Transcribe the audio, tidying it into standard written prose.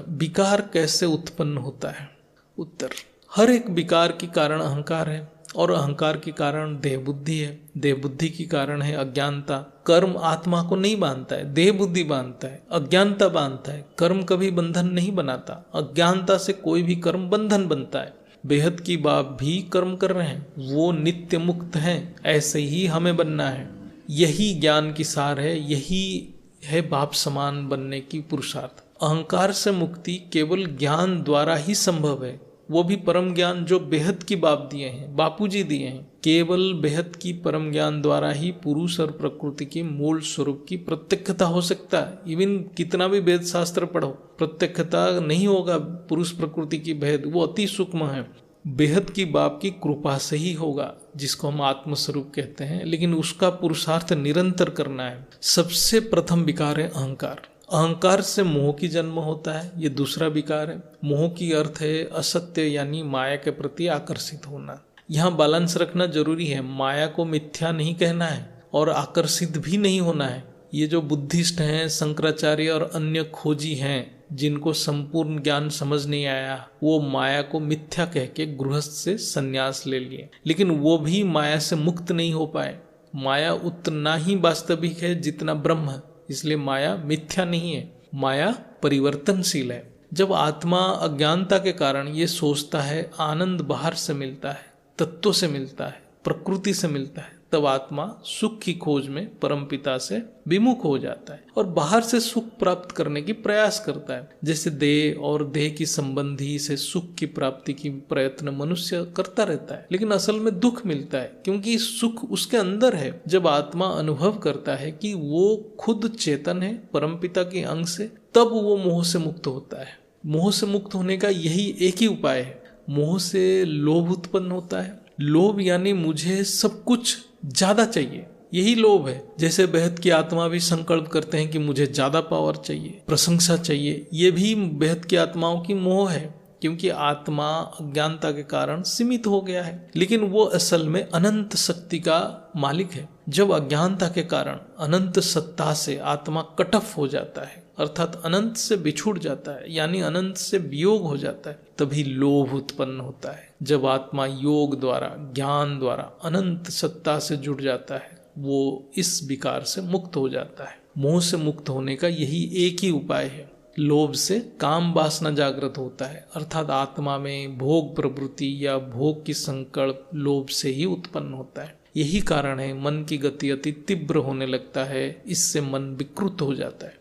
विकार कैसे उत्पन्न होता है? उत्तर, हर एक विकार के कारण अहंकार है और अहंकार के कारण देह बुद्धि है। देह बुद्धि के कारण है अज्ञानता। कर्म आत्मा को नहीं बांधता है, देह बुद्धि बांधता है, अज्ञानता बांधता है। कर्म कभी बंधन नहीं बनाता, अज्ञानता से कोई भी कर्म बंधन बनता है। बेहद की बाप भी कर्म कर रहे हैं, वो नित्य मुक्त हैं, ऐसे ही हमें बनना है। यही ज्ञान की सार है, यही है बाप समान बनने की पुरुषार्थ। अहंकार से मुक्ति केवल ज्ञान द्वारा ही संभव है, वो भी परम ज्ञान जो बेहद की बाप दिए हैं, बापूजी दिए हैं। केवल बेहद की परम ज्ञान द्वारा ही पुरुष और प्रकृति के मूल स्वरूप की प्रत्यक्षता हो सकता है। इवन कितना भी वेद शास्त्र पढ़ो, प्रत्यक्षता नहीं होगा पुरुष प्रकृति की भेद, वो अति सूक्ष्म है। बेहद की बाप की कृपा से ही होगा, जिसको हम आत्मस्वरूप कहते हैं, लेकिन उसका पुरुषार्थ निरंतर करना है। सबसे प्रथम विकार है अहंकार। अहंकार से मोह की जन्म होता है, ये दूसरा विकार है। मोह की अर्थ है असत्य यानी माया के प्रति आकर्षित होना। यहाँ बैलेंस रखना जरूरी है, माया को मिथ्या नहीं कहना है और आकर्षित भी नहीं होना है। ये जो बुद्धिस्ट हैं, शंकराचार्य और अन्य खोजी हैं, जिनको संपूर्ण ज्ञान समझ नहीं आया, वो माया को मिथ्या कह के गृहस्थ से संन्यास ले लिए, लेकिन वो भी माया से मुक्त नहीं हो पाए। माया उतना ही वास्तविक है जितना ब्रह्म है, इसलिए माया मिथ्या नहीं है, माया परिवर्तनशील है। जब आत्मा अज्ञानता के कारण ये सोचता है आनंद बाहर से मिलता है, तत्व से मिलता है, प्रकृति से मिलता है, तब आत्मा सुख की खोज में परमपिता से विमुख हो जाता है और बाहर से सुख प्राप्त करने की प्रयास करता है। जैसे देह और देह की संबंधी से सुख की प्राप्ति की प्रयत्न मनुष्य करता रहता है, लेकिन असल में दुख मिलता है, क्योंकि सुख उसके अंदर है। जब आत्मा अनुभव करता है कि वो खुद चेतन है परमपिता के अंग से, तब वो मोह से मुक्त होता है। मोह से मुक्त होने का यही एक ही उपाय है। मोह से लोभ उत्पन्न होता है। लोभ यानी मुझे सब कुछ ज्यादा चाहिए, यही लोभ है। जैसे बेहद की आत्मा भी संकल्प करते हैं कि मुझे ज्यादा पावर चाहिए, प्रशंसा चाहिए, ये भी बेहद की आत्माओं की मोह है, क्योंकि आत्मा अज्ञानता के कारण सीमित हो गया है, लेकिन वो असल में अनंत शक्ति का मालिक है। जब अज्ञानता के कारण अनंत सत्ता से आत्मा कट ऑफ हो जाता है, अर्थात अनंत से बिछुड़ जाता है, यानी अनंत से वियोग हो जाता है, तभी लोभ उत्पन्न होता है। जब आत्मा योग द्वारा, ज्ञान द्वारा अनंत सत्ता से जुड़ जाता है, वो इस विकार से मुक्त हो जाता है। मोह से मुक्त होने का यही एक ही उपाय है। लोभ से काम वासना जागृत होता है, अर्थात आत्मा में भोग प्रवृत्ति या भोग की संकल्प लोभ से ही उत्पन्न होता है। यही कारण है मन की गति अति तीव्र होने लगता है, इससे मन विकृत हो जाता है।